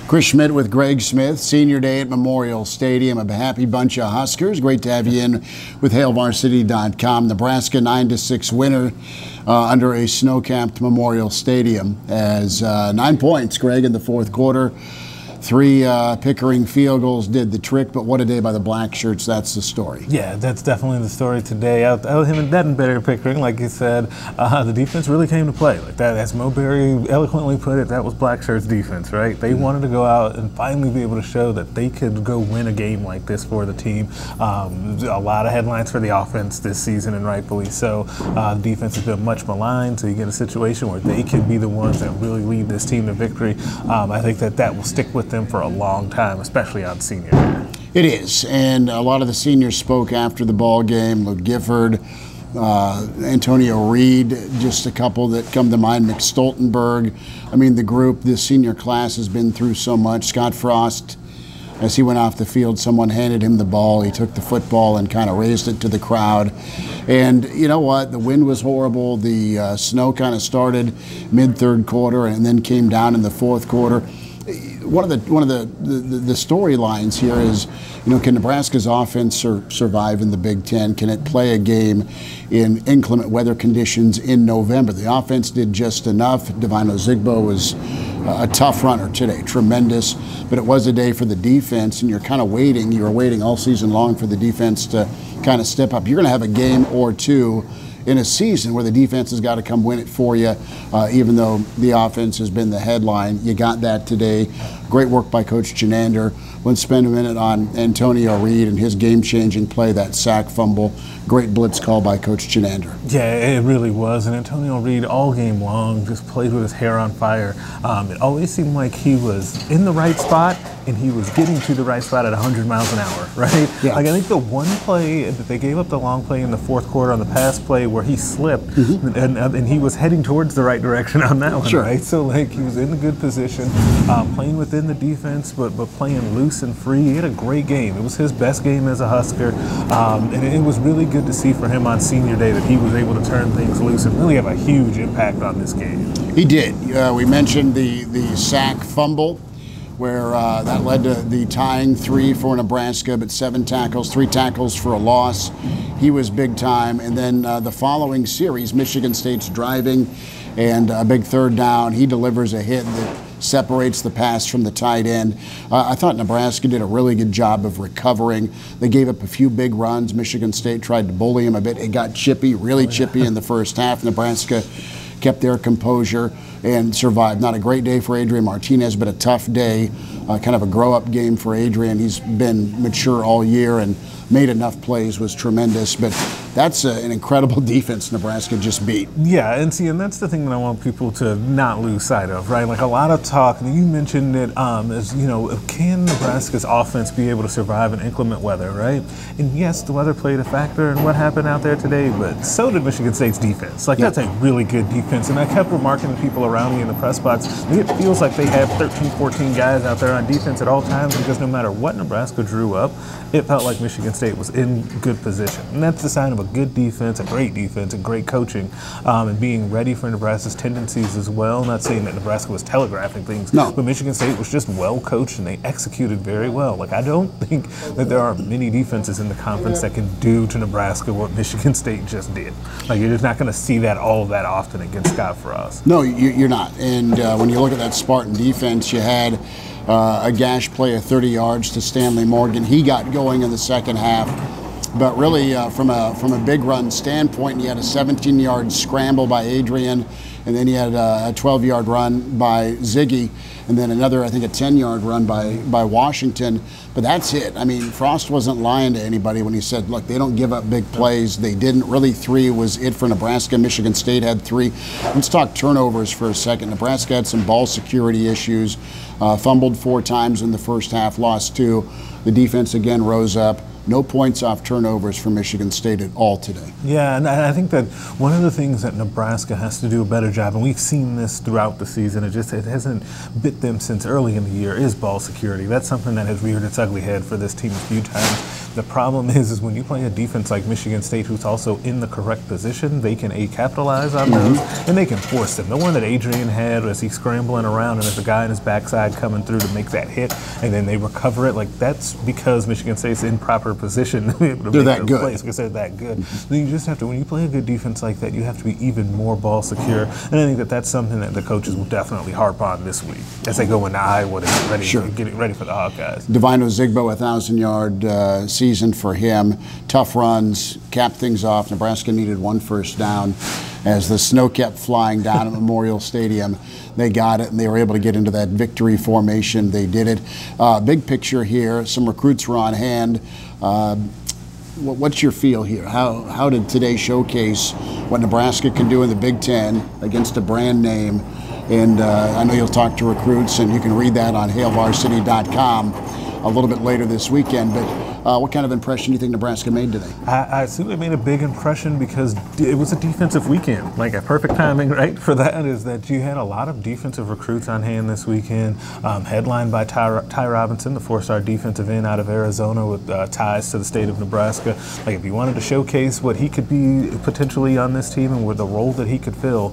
Chris Schmidt with Greg Smith, senior day at Memorial Stadium. A happy bunch of Huskers. Great to have you in with HailVarsity.com. Nebraska 9-6 winner under a snow-capped Memorial Stadium as 9 points, Greg, in the fourth quarter. 3 Pickering field goals did the trick, but what a day by the Blackshirts. That's the story. Yeah, that's definitely the story today. Out him and Dead and better Pickering, like you said, the defense really came to play. Like that, as Mo Berry eloquently put it, that was Blackshirts' defense, right? They wanted to go out and finally be able to show that they could go win a game like this for the team. A lot of headlines for the offense this season, and rightfully so. The defense has been much maligned, so you get a situation where they can be the ones that really lead this team to victory. I think that will stick with them for a long time, especially on senior day. It is, and a lot of the seniors spoke after the ball game. Luke Gifford, Antonio Reed, just a couple that come to mind. McStoltenberg. I mean, the group, this senior class has been through so much. Scott Frost, as he went off the field, someone handed him the ball. He took the football and kind of raised it to the crowd. And you know what? The wind was horrible. The snow kind of started mid-third quarter and then came down in the fourth quarter. One of the storylines here is, you know, can Nebraska's offense survive in the Big Ten? Can it play a game in inclement weather conditions in November? The offense did just enough. Divine Ozigbo was a tough runner today, tremendous. But it was a day for the defense, and you're kind of waiting. You were waiting all season long for the defense to kind of step up. You're going to have a game or two in a season where the defense has got to come win it for you, even though the offense has been the headline. You got that today. Great work by Coach Chenander. Let's spend a minute on Antonio Reed and his game-changing play, that sack fumble. Great blitz call by Coach Chenander. Yeah, it really was. And Antonio Reed all game long just played with his hair on fire. It always seemed like he was in the right spot and he was getting to the right spot at 100 miles an hour, right? Yeah. Like I think the one play that they gave up, the long play in the fourth quarter on the pass play where he slipped and he was heading towards the right direction on that one, right? So like he was in a good position, playing within the defense, but playing loose and free. He had a great game. It was his best game as a Husker, and it was really good to see for him on senior day that he was able to turn things loose and really have a huge impact on this game. He did. We mentioned the sack fumble, where that led to the tying 3 for Nebraska, but 7 tackles, 3 tackles for a loss. He was big time. And then the following series, Michigan State's driving and a big third down. He delivers a hit that separates the pass from the tight end. I thought Nebraska did a really good job of recovering. They gave up a few big runs. Michigan State tried to bully him a bit. It got chippy, really chippy in the first half. Nebraska kept their composure and survived. Not a great day for Adrian Martinez, but a tough day, kind of a grow-up game for Adrian. He's been mature all year and made enough plays, was tremendous. But that's an incredible defense Nebraska just beat. Yeah, and that's the thing that I want people to not lose sight of, right? Like a lot of talk, and you mentioned it, as you know, can Nebraska's offense be able to survive in inclement weather, right? And yes, the weather played a factor in what happened out there today, but so did Michigan State's defense. Like that's a really good defense, and I kept remarking to people around me in the press box, it feels like they have 13, 14 guys out there on defense at all times because no matter what Nebraska drew up, it felt like Michigan State was in good position. And that's the sign of a good defense, a great defense, and great coaching, and being ready for Nebraska's tendencies as well. Not saying that Nebraska was telegraphing things, but Michigan State was just well coached and they executed very well. Like I don't think that there are many defenses in the conference that can do to Nebraska what Michigan State just did. Like you're just not going to see that all that often against Scott Frost. No, you're not. And when you look at that Spartan defense, you had a gash play of 30 yards to Stanley Morgan. He got going in the second half. But really, from a big run standpoint, he had a 17-yard scramble by Adrian, and then he had a 12-yard run by Ziggy, and then another, I think, a 10-yard run by Washington. But that's it. I mean, Frost wasn't lying to anybody when he said, look, they don't give up big plays. They didn't. Really, 3 was it for Nebraska. Michigan State had 3. Let's talk turnovers for a second. Nebraska had some ball security issues, fumbled 4 times in the first half, lost 2. The defense again rose up. No points off turnovers for Michigan State at all today. Yeah, and I think that one of the things that Nebraska has to do a better job, and we've seen this throughout the season, it hasn't bit them since early in the year, is ball security. That's something that has reared its ugly head for this team a few times. The problem is when you play a defense like Michigan State, who's also in the correct position, they can capitalize on those, and they can force them. The one that Adrian had was he scrambling around, and there's a guy on his backside coming through to make that hit, and then they recover it. Like, that's because Michigan State's in proper position to be able to They're make that those good. plays, because they're that good. Then you just have to, when you play a good defense like that, you have to be even more ball secure, and I think that that's something that the coaches will definitely harp on this week as they go into Iowa to get ready for the Hawkeyes. Divino Zigbo, 1,000-yard season for him. Tough runs, capped things off. Nebraska needed 1 first down. As the snow kept flying down at Memorial Stadium, they got it, and they were able to get into that victory formation. They did it. Big picture here, some recruits were on hand. What's your feel here? How did today showcase what Nebraska can do in the Big Ten against a brand name? And I know you'll talk to recruits, and you can read that on HailVarsity.com a little bit later this weekend. But what kind of impression do you think Nebraska made today? I assume it made a big impression because it was a defensive weekend. Like, a perfect timing, right, for that is that you had a lot of defensive recruits on hand this weekend, headlined by Ty Robinson, the 4-star defensive end out of Arizona with ties to the state of Nebraska. Like, if you wanted to showcase what he could be potentially on this team and with the role that he could fill,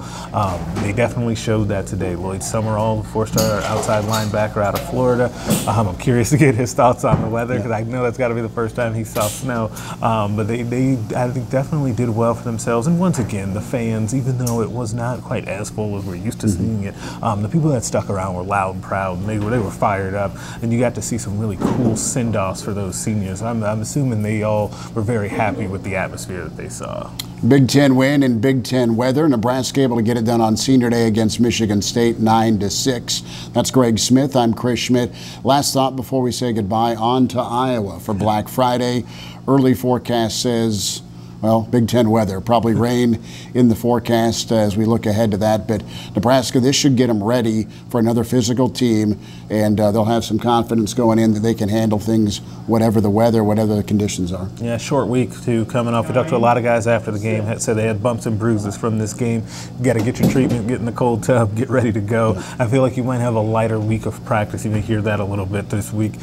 they definitely showed that today. Lloyd Summerall, the 4-star outside linebacker out of Florida. I'm curious to get his thoughts on the weather, because I know that's got to be the first time he saw snow. But they I think definitely did well for themselves. And once again, the fans, even though it was not quite as full as we're used to seeing it, the people that stuck around were loud and proud, and they were fired up. And you got to see some really cool send-offs for those seniors. I'm assuming they all were very happy with the atmosphere that they saw. Big Ten win in Big Ten weather. Nebraska able to get it done on Senior Day against Michigan State, 9-6. That's Greg Smith. I'm Chris Schmidt. Last thought before we say goodbye, on to Iowa for Black Friday. Early forecast says, well, Big Ten weather, probably rain in the forecast as we look ahead to that. But Nebraska, this should get them ready for another physical team, and they'll have some confidence going in that they can handle things, whatever the weather, whatever the conditions are. Yeah, short week, too, coming off. We talked to a lot of guys after the game that said they had bumps and bruises from this game. You got to get your treatment, get in the cold tub, get ready to go. I feel like you might have a lighter week of practice. You may hear that a little bit this week,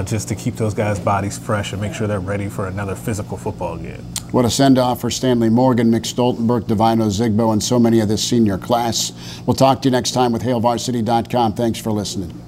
just to keep those guys' bodies fresh and make sure they're ready for another physical football game. What a send-off for Stanley Morgan, Mick Stoltenberg, Divino Zigbo, and so many of this senior class. We'll talk to you next time with HailVarsity.com. Thanks for listening.